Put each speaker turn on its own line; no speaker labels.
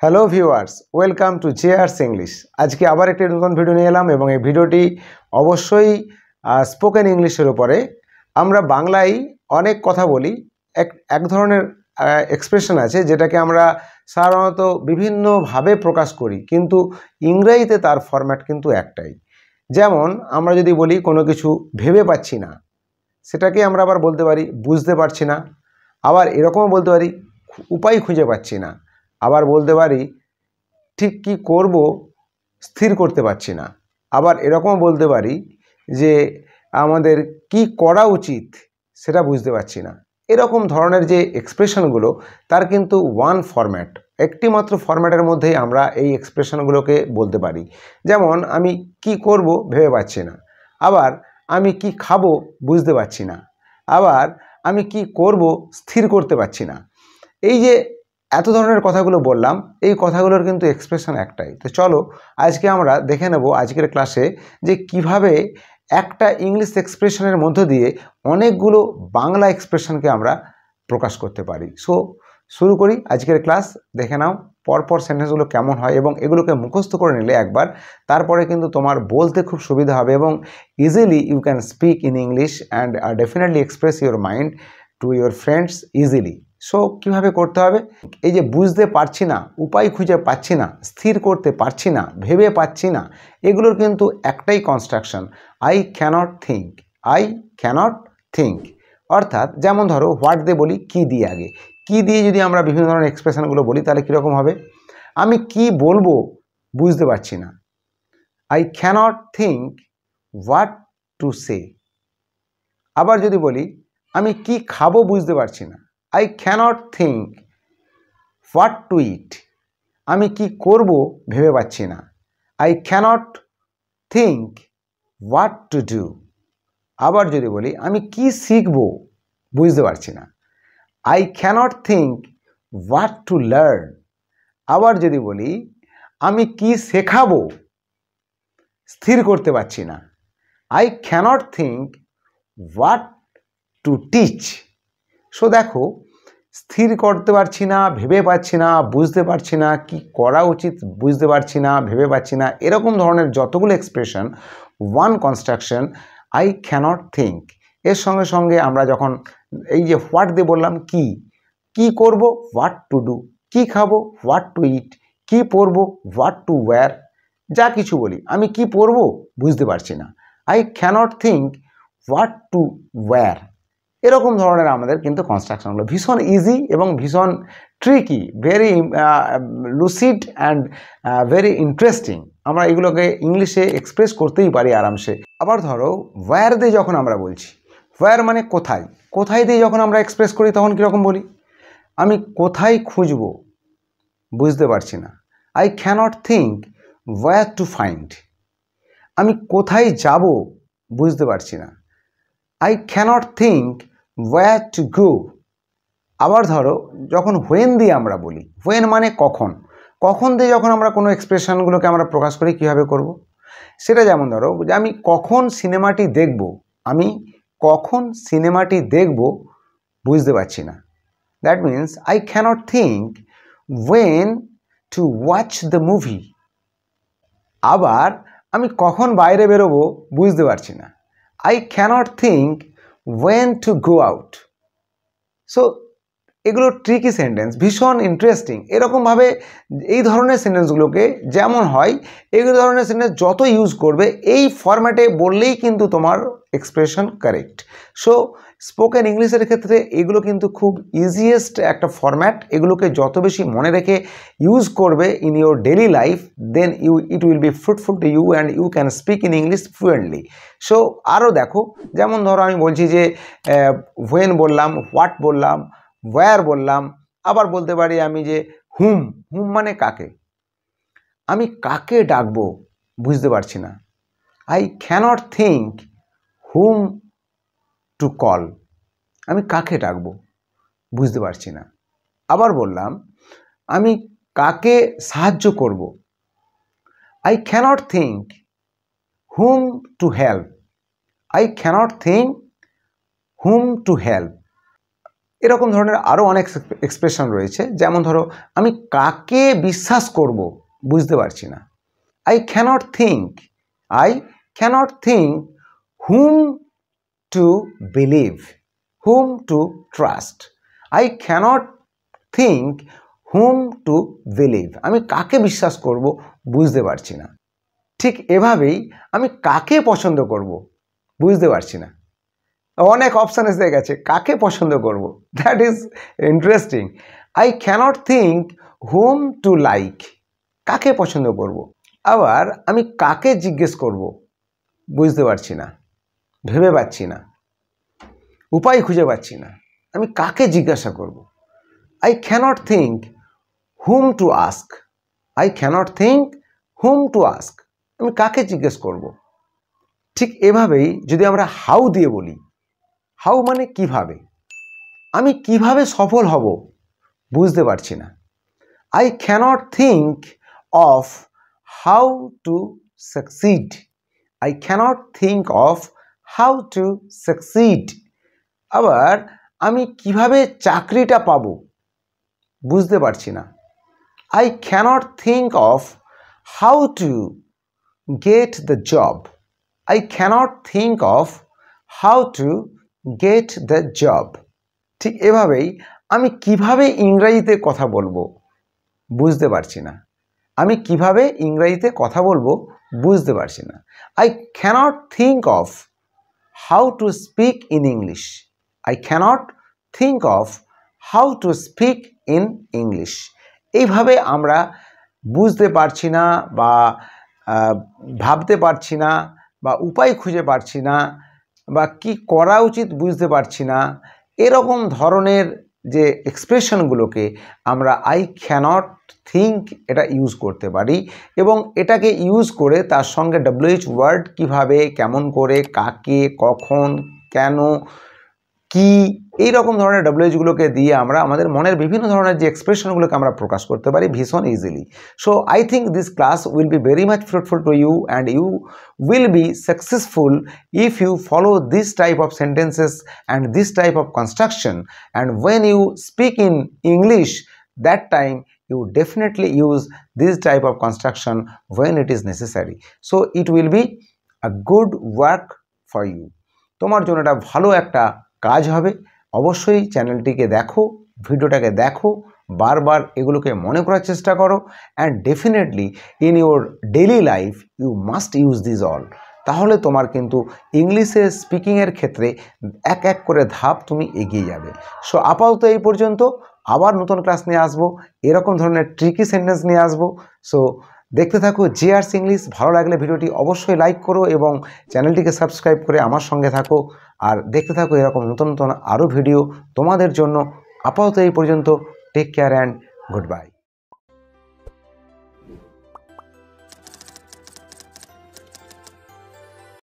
Hello viewers, welcome to JR's English. আজকে আবার একটি নতুন ভিডিও নিয়ে এলাম এবং এই ভিডিওটি অবশ্যই স্পোকেন ইংলিশের উপরে। আমরা বাংলায় অনেক কথা বলি, এক ধরনের এক্সপ্রেশন আছে যেটাকে আমরা সাধারণত বিভিন্নভাবে প্রকাশ করি, কিন্তু ইংরেজিতে তার ফরম্যাট কিন্তু একটাই। যেমন আমরা যদি বলি কোনো কিছু ভেবে পাচ্ছি না, সেটাকে আমরা আবার বলতে পারি বুঝতে পারছি না। আবার এরকমও বলতে পারি উপায় খুঁজে পাচ্ছি না। আবার বলতে পারি ঠিক কী করব স্থির করতে পারছি না। আবার এরকমও বলতে পারি যে আমাদের কি করা উচিত সেটা বুঝতে পারছি না। এরকম ধরনের যে এক্সপ্রেশনগুলো তার কিন্তু ওয়ান ফরম্যাট, একটি মাত্র ফরম্যাটের মধ্যেই আমরা এই এক্সপ্রেশনগুলোকে বলতে পারি। যেমন আমি কি করব ভেবে পাচ্ছি না, আবার আমি কি খাবো বুঝতে পারছি না, আবার আমি কি করব স্থির করতে পারছি না। এই যে এত ধরনের কথাগুলো বললাম, এই কথাগুলোর কিন্তু এক্সপ্রেশন একটাই। তো চলো আজকে আমরা দেখে নেব আজকের ক্লাসে যে কিভাবে একটা ইংলিশ এক্সপ্রেশনের মধ্য দিয়ে অনেকগুলো বাংলা এক্সপ্রেশনকে আমরা প্রকাশ করতে পারি। সো শুরু করি আজকের ক্লাস। দেখে নাও পরপর সেন্টেন্সগুলো কেমন হয় এবং এগুলোকে মুখস্থ করে নিলে একবার, তারপরে কিন্তু তোমার বলতে খুব সুবিধা হবে এবং easily you can speak in English and definitely express your mind to your friends easily. So কীভাবে করতে হবে? এই যে বুঝতে পারছি না, উপায় খুঁজে পাচ্ছি না, স্থির করতে পারছি না, ভেবে পাচ্ছি না, এগুলোর কিন্তু একটাই construction, I cannot think. I cannot think অর্থাৎ যেমন ধরো হোয়াট দিয়ে বলি কি দিয়ে, আগে কি দিয়ে যদি আমরা বিভিন্ন ধরনের এক্সপ্রেশনগুলো বলি তাহলে কীরকম হবে? আমি কি বলবো বুঝতে পারছি না, I cannot think what to say. আবার যদি বলি আমি কি খাবো বুঝতে পারছি না, I cannot think what to eat. আমি কি করব ভেবে পাচ্ছি না, I cannot think what to do. আবার যদি বলি আমি কি শিখব বুঝতে পারছি না, I cannot think what to learn. আবার যদি বলি আমি কি শেখাবো স্থির করতে পারছি না, I cannot think what to teach. So দেখো, স্থির করতে পারছি না, ভেবে পাচ্ছি না, বুঝতে পারছি না, কি করা উচিত বুঝতে পারছি না, ভেবে পাচ্ছি না, এরকম ধরনের যতগুলো expression one construction, I cannot think. এর সঙ্গে সঙ্গে আমরা যখন এই যে হোয়াট দিয়ে বললাম কি করব হোয়াট টু ডু, কি খাবো হোয়াট টু ইট, কি পরবো হোয়াট টু ওয়্যার, যা কিছু বলি আমি কি পরবো বুঝতে পারছি না, I cannot think what to wear. এরকম ধরনের আমাদের কিন্তু কনস্ট্রাকশনগুলো ভীষণ ইজি এবং ভীষণ tricky, very lucid and very interesting. আমরা এগুলোকে ইংলিশে এক্সপ্রেস করতেই পারি আরামসে। আবার ধরো ওয়্যার দিয়ে যখন আমরা বলছি, ওয়্যার মানে কোথায়, কোথায় দিয়ে যখন আমরা এক্সপ্রেস করি তখন কীরকম বলি? আমি কোথায় খুঁজব বুঝতে পারছি না, I cannot think where to find. আমি কোথায় যাব বুঝতে পারছি না, I cannot think where to go. আবার ধরো যখন when দিয়ে আমরা বলি, when মানে কখন, কখন দিয়ে যখন আমরা কোনো এক্সপ্রেশনগুলোকে আমরা প্রকাশ করি কীভাবে করব? সেটা যেমন ধরো যে আমি কখন সিনেমাটি দেখব, আমি কখন সিনেমাটি দেখব বুঝতে পারছি না, that means I cannot think when to watch the movie. আবার আমি কখন বাইরে বেরোবো বুঝতে পারছি না, I cannot think when to go out. So এগুলো ট্রিকি সেন্টেন্স, ভীষণ ইন্টারেস্টিং। এরকমভাবে এই ধরনের সেন্টেন্সগুলোকে যেমন হয়, এগুলো ধরনের সেন্টেন্স যত ইউজ করবে এই ফরম্যাটে বললেই কিন্তু তোমার এক্সপ্রেশন কারেক্ট। সো স্পোকেন ইংলিশের ক্ষেত্রে এগুলো কিন্তু খুব ইজিয়েস্ট একটা ফরম্যাট। এগুলোকে যত বেশি মনে রেখে ইউজ করবে in your daily life, then it will be fruitful to you and you can speak in English fluently. So আরও দেখো, যেমন ধরো আমি বলছি যে হোয়েন বললাম, হোয়াট বললাম, ওয়্যার বললাম, আবার বলতে পারি আমি যে হুম মানে কাকে, আমি কাকে ডাকবো বুঝতে পারছি না, I cannot think whom to call. আমি কাকে ডাকবো বুঝতে পারছি না। আবার বললাম আমি কাকে সাহায্য করব, I cannot think whom to help. I cannot think whom to help. এরকম ধরনের আরও অনেক এক্সপ্রেশন রয়েছে, যেমন ধরো আমি কাকে বিশ্বাস করব বুঝতে পারছি না। I cannot think whom to believe, whom to trust. I cannot think whom to believe, আমি কাকে বিশ্বাস করব বুঝতে পারছি না। ঠিক এভাবেই আমি কাকে পছন্দ করব বুঝতে পারছি না। অনেক অপশান এসে গেছে কাকে পছন্দ করব, that is interesting. I cannot think whom to like, কাকে পছন্দ করব। আবার আমি কাকে জিজ্ঞেস করব বুঝতে পারছি না, ভেবে পাচ্ছি না, উপায় খুঁজে পাচ্ছি না, আমি কাকে জিজ্ঞাসা করব। I cannot think whom to ask, I cannot think whom to ask, আমি কাকে জিজ্ঞেস করব। ঠিক এভাবেই যদি আমরা হাউ দিয়ে বলি, হাউ মানে কিভাবে, আমি কিভাবে সফল হব বুঝতে পারছি না। I cannot think of how to succeed, I cannot think of how to succeed. আবার আমি কিভাবে চাকরিটা পাবো বুঝতে পারছি না। I cannot think of how to get the job, I cannot think of how to get the job. ঠিক এভাবেই আমি কিভাবে ইংরেজিতে কথা বলবো বুঝতে পারছি না, আমি কিভাবে ইংরেজিতে কথা বলবো বুঝতে পারছি না। I cannot think of how to speak in English, I cannot think of how to speak in English. এইভাবে আমরা বুঝতে পারছি না বা ভাবতে পারছি না বা উপায় খুঁজে পারছি না বা কি করা উচিত বুঝতে পারছি না, এরকম ধরনের যে এক্সপ্রেশনগুলোকে আমরা আই ক্যানট থিঙ্ক এটা ইউজ করতে পারি এবং এটাকে ইউজ করে তার সঙ্গে WH ওয়ার্ড কিভাবে, কেমন করে, কাকে, কখন, কেন, কি, এই রকম ধরনের WHগুলোকে দিয়ে আমরা আমাদের মনের বিভিন্ন ধরনের যে এক্সপ্রেশনগুলোকে আমরা প্রকাশ করতে পারি ভীষণ easily. So I think this class will be very much fruitful to you and you will be successful if you follow this type of sentences and this type of construction, and when you speak in English that time you definitely use this type of construction when it is necessary, so it will be a good work for you. তোমার জন্য এটা ভালো একটা কাজ হবে। অবশ্যই চ্যানেলটিকে দেখো, ভিডিওটাকে দেখো, বারবার এগুলোকে মনে করার চেষ্টা করো and definitely in your daily life you must use this all. তাহলে তোমার কিন্তু ইংলিশে স্পিকিংয়ের ক্ষেত্রে এক এক করে ধাপ তুমি এগিয়ে যাবে। সো আপাতত এই পর্যন্ত, আবার নতুন ক্লাস নিয়ে আসবো, এরকম ধরনের ট্রিকি সেন্টেন্স নিয়ে আসবো। সো দেখতে থাকো JR's ইংলিশ। ভালো লাগলে ভিডিওটি অবশ্যই লাইক করো এবং চ্যানেলটিকে সাবস্ক্রাইব করে আমার সঙ্গে থাকো আর দেখতে থাকো এরকম নতুন নতুন আরও ভিডিও তোমাদের জন্য। আপাতত এই পর্যন্ত, take care and good bye.